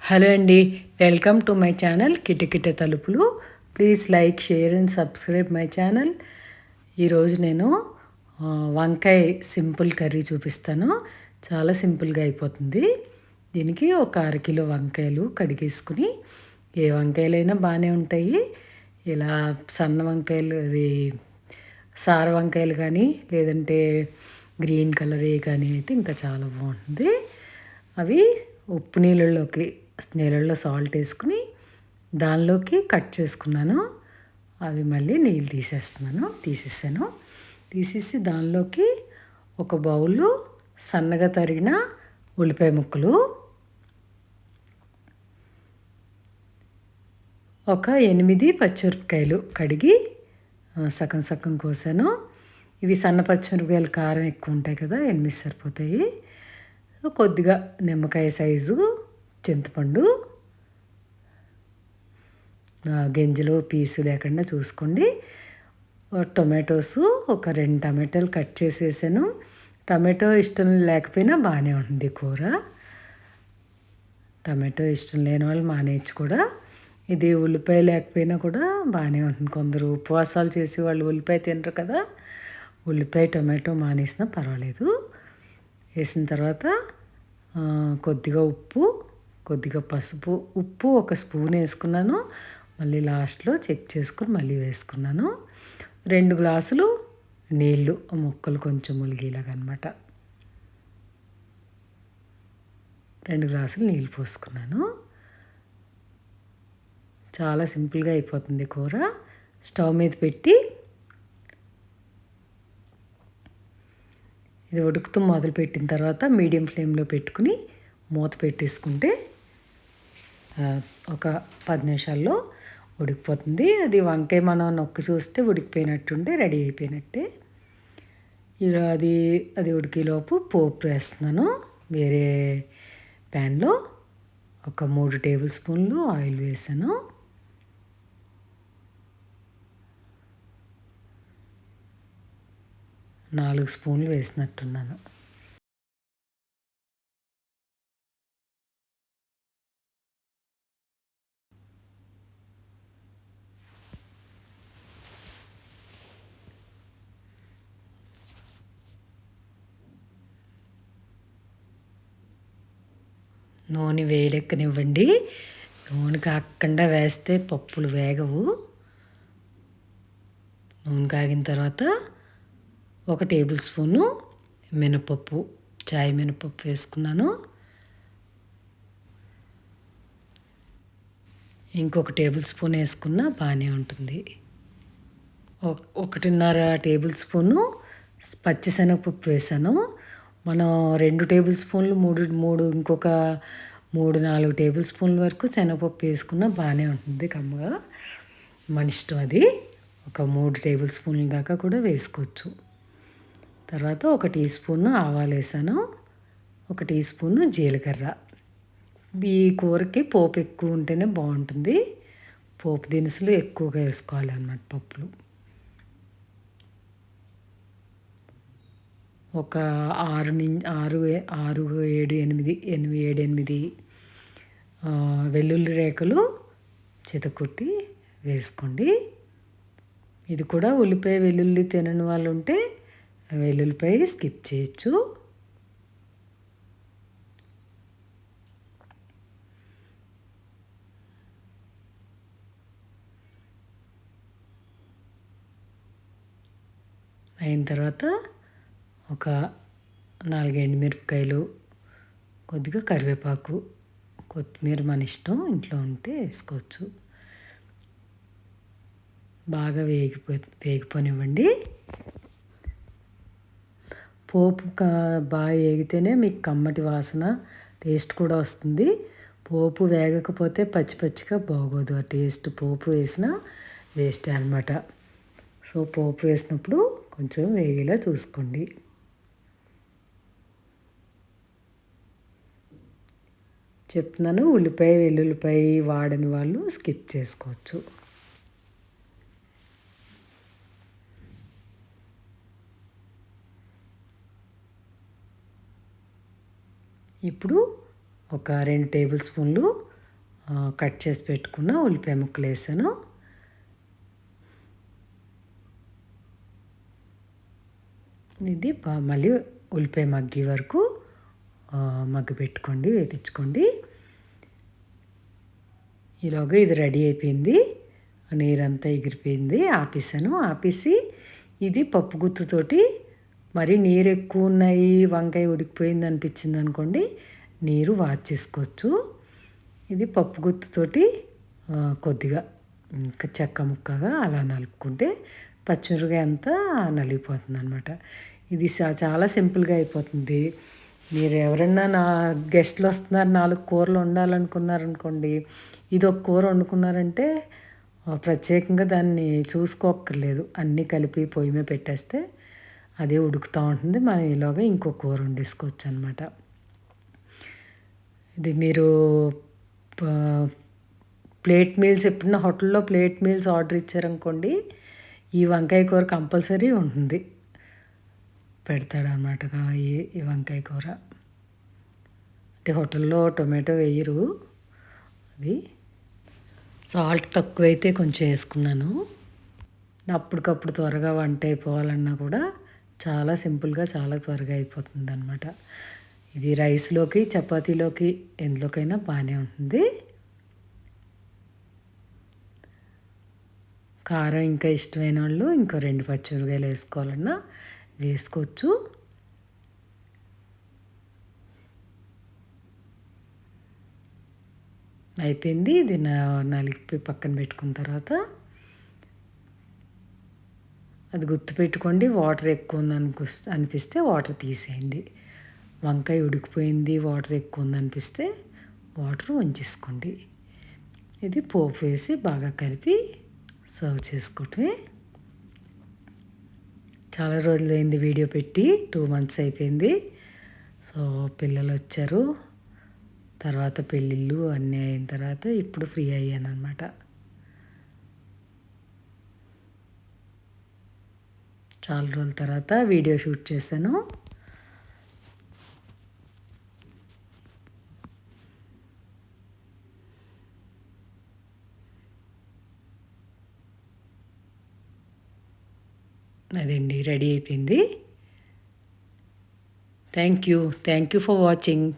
Hello అండి, welcome to my channel కిటకిట తలుపులు. Please like, share and subscribe my channel. ఈరోజు నేను వంకాయ సింపుల్ కర్రీ చూపిస్తాను. చాలా సింపుల్గా అయిపోతుంది. దీనికి ఒక అరకిలో వంకాయలు కడిగేసుకుని, ఏ వంకాయలైనా బాగానే ఉంటాయి. ఇలా సన్న వంకాయలు, అది సార వంకాయలు కానీ లేదంటే గ్రీన్ కలర్ కానీ అయితే ఇంకా చాలా బాగుంటుంది. అవి ఉప్పు నీళ్ళల్లో సాల్ట్ వేసుకుని దానిలోకి కట్ చేసుకున్నాను. అవి మళ్ళీ నీళ్ళు తీసేసాను. తీసేసి దానిలోకి ఒక బౌలు సన్నగా తరిగిన ఉల్లిపాయ ముక్కలు, ఒక 8 పచ్చిమిరపకాయలు కడిగి సగం సగం కోసాను. ఇవి సన్న పచ్చిమిరపకాయలు కారం ఎక్కువ ఉంటాయి కదా, 8 సరిపోతాయి. కొద్దిగా నిమ్మకాయ సైజు చింతపండు, గింజలు పీసు లేకుండా చూసుకోండి. టొమాటోస్ ఒక 2 టమాటాలు కట్ చేసేసాను. టమాటో ఇష్టం లేకపోయినా బాగానే ఉంటుంది కూర. టమాటో ఇష్టం లేని వాళ్ళు మానేయచ్చు కూడా. ఇది ఉల్లిపాయ లేకపోయినా కూడా బాగానే ఉంటుంది. కొందరు ఉపవాసాలు చేసి వాళ్ళు ఉల్లిపాయ తినరు కదా, ఉల్లిపాయ టొమాటో మానేసినా పర్వాలేదు. వేసిన తర్వాత కొద్దిగా ఉప్పు, కొద్దిగా పసుపు. ఉప్పు ఒక స్పూన్ వేసుకున్నాను, మళ్ళీ లాస్ట్లో చెక్ చేసుకుని మళ్ళీ వేసుకున్నాను. 2 గ్లాసులు నీళ్ళు, ముక్కలు కొంచెం ములిగేలాగా అనమాట. 2 గ్లాసులు నీళ్ళు పోసుకున్నాను. చాలా సింపుల్గా అయిపోతుంది కూర. స్టవ్ మీద పెట్టి ఇది ఉడుకుతూ మొదలుపెట్టిన తర్వాత మీడియం ఫ్లేమ్లో పెట్టుకుని మూత పెట్టేసుకుంటే ఒక 10 నిమిషాల్లో ఉడికిపోతుంది. అది వంకాయ మనం నొక్కి చూస్తే ఉడికిపోయినట్టుంటే రెడీ అయిపోయినట్టే. ఇలా అది ఉడికేలోపు పోపు వేస్తున్నాను. వేరే ప్యాన్లో ఒక 3 టేబుల్ స్పూన్లు ఆయిల్ వేసాను. నాలుగు స్పూన్లు వేసినట్టున్నాను. నూనె వేడెక్కనివ్వండి. నూనె కాకుండా వేస్తే పప్పులు వేగవు. నూనె కాగిన తర్వాత 1 టేబుల్ స్పూను మినపప్పు, చాయ్ మినపప్పు వేసుకున్నాను. ఇంకొక టేబుల్ స్పూన్ వేసుకున్నా బాగానే ఉంటుంది. 1.5 టేబుల్ స్పూను పచ్చిశనగపప్పు వేసాను. మనం 2 టేబుల్ స్పూన్లు ఇంకొక 3-4 టేబుల్ స్పూన్ల వరకు శనగపప్పు వేసుకున్నా బాగానే ఉంటుంది కమ్మగా. మన ఇష్టం అది. ఒక 3 టేబుల్ స్పూన్ల దాకా కూడా వేసుకోవచ్చు. తర్వాత 1 టీ స్పూను ఆవాలు వేసాను, 1 టీ స్పూను జీలకర్ర. ఈ కూరకి పోపు ఎక్కువ ఉంటేనే బాగుంటుంది. పోపు దినుసులు ఎక్కువగా వేసుకోవాలి అన్నమాట పప్పులు. ఒక 7-8 వెల్లుల్లి రేఖలు చితకొట్టి వేసుకోండి. ఇది కూడా ఉల్లిపాయ వెల్లుల్లి తినని వాళ్ళు ఉంటే వెల్లుల్లిపాయ స్కిప్ చేయొచ్చు. అయిన తర్వాత ఒక 4 ఎండుమిరపకాయలు, కొద్దిగా కరివేపాకు, కొత్తిమీర మన ఇష్టం, ఇంట్లో ఉంటే వేసుకోవచ్చు. బాగా వేగిపోనివ్వండి. పోపు బాగా వేగితేనే మీకు కమ్మటి వాసన, టేస్ట్ కూడా వస్తుంది. పోపు వేగకపోతే పచ్చిగా బాగోదు. ఆ టేస్ట్ పోపు వేసినా వేస్టే అనమాట. సో పోపు వేసినప్పుడు కొంచెం వేగేలా చూసుకోండి. చెప్తున్నాను, ఉల్లిపాయ వెల్లుల్లిపాయ వాడని వాళ్ళు స్కిప్ చేసుకోవచ్చు. ఇప్పుడు ఒక 2 టేబుల్ స్పూన్లు కట్ చేసి పెట్టుకున్న ఉల్లిపాయ ముక్కలు వేసాను. ఇది మళ్ళీ ఉల్లిపాయ మగ్గి వరకు పెట్టుకోండి, వేపించుకోండి. ఈలోగా ఇది రెడీ అయిపోయింది. నీరంతా ఎగిరిపోయింది. ఆపేసి ఇది పప్పు గుత్తుతోటి, మరి నీరు ఎక్కువ ఉన్నాయి, వంకాయ ఉడికిపోయింది అనిపించింది అనుకోండి, నీరు వార్చేసుకోవచ్చు. ఇది పప్పు గుత్తుతోటి కొద్దిగా ఇంకా చెక్క ముక్కగా అలా నలుపుకుంటే పచ్చిమిరపకాయ అంతా నలిగిపోతుంది అనమాట. ఇది చాలా సింపుల్గా అయిపోతుంది. మీరు ఎవరన్నా గెస్ట్లు వస్తున్నారు, 4 కూరలు వండాలనుకున్నారనుకోండి, ఇది ఒక కూర వండుకున్నారంటే ప్రత్యేకంగా దాన్ని చూసుకోక్కర్లేదు. అన్నీ కలిపి పొయ్యి మీద పెట్టేస్తే అదే ఉడుకుతూ ఉంటుంది. మనం ఈలోగా ఇంకో కూర వండేసుకోవచ్చు అనమాట. ఇది మీరు ప్లేట్ మీల్స్ ఎప్పుడన్నా హోటల్లో ప్లేట్ మీల్స్ ఆర్డర్ ఇచ్చారనుకోండి, ఈ వంకాయ కూర కంపల్సరీ ఉంటుంది, పెడతాడనమాట. ఈ వంకాయ కూర అంటే హోటల్లో టొమాటో వేయరు. అది సాల్ట్ తక్కువైతే కొంచెం వేసుకున్నాను. అప్పటికప్పుడు త్వరగా వంట అయిపోవాలన్నా కూడా చాలా సింపుల్గా చాలా త్వరగా అయిపోతుంది అనమాట. ఇది రైస్లోకి, చపాతీలోకి, ఎందులోకైనా బాగానే ఉంటుంది. కారం ఇంకా ఇష్టమైన వాళ్ళు ఇంకో 2 పచ్చిమిరపకాయలు వేసుకోవాలన్నా వేసుకోవచ్చు. అయిపోయింది. ఇది నలిపి పక్కన పెట్టుకున్న తర్వాత అది గుర్తుపెట్టుకోండి, వాటర్ ఎక్కువ ఉంది అనిపిస్తే వాటర్ తీసేయండి. వంకాయ ఉడికిపోయింది, వాటర్ ఎక్కువ ఉంది అనిపిస్తే వాటర్ ఉంచేసుకోండి. ఇది పోపు వేసి బాగా కలిపి సర్వ్ చేసుకోవటమే. చాలా రోజులైంది వీడియో పెట్టి, 2 months అయిపోయింది. సో పిల్లలు వచ్చారు, తర్వాత పెళ్ళిళ్ళు అన్నీ అయిన తర్వాత ఇప్పుడు ఫ్రీ అయ్యాను అనమాట. చాలా రోజుల తర్వాత వీడియో షూట్ చేశాను. అదండి రెడీ అయిపోయింది. Thank you for watching.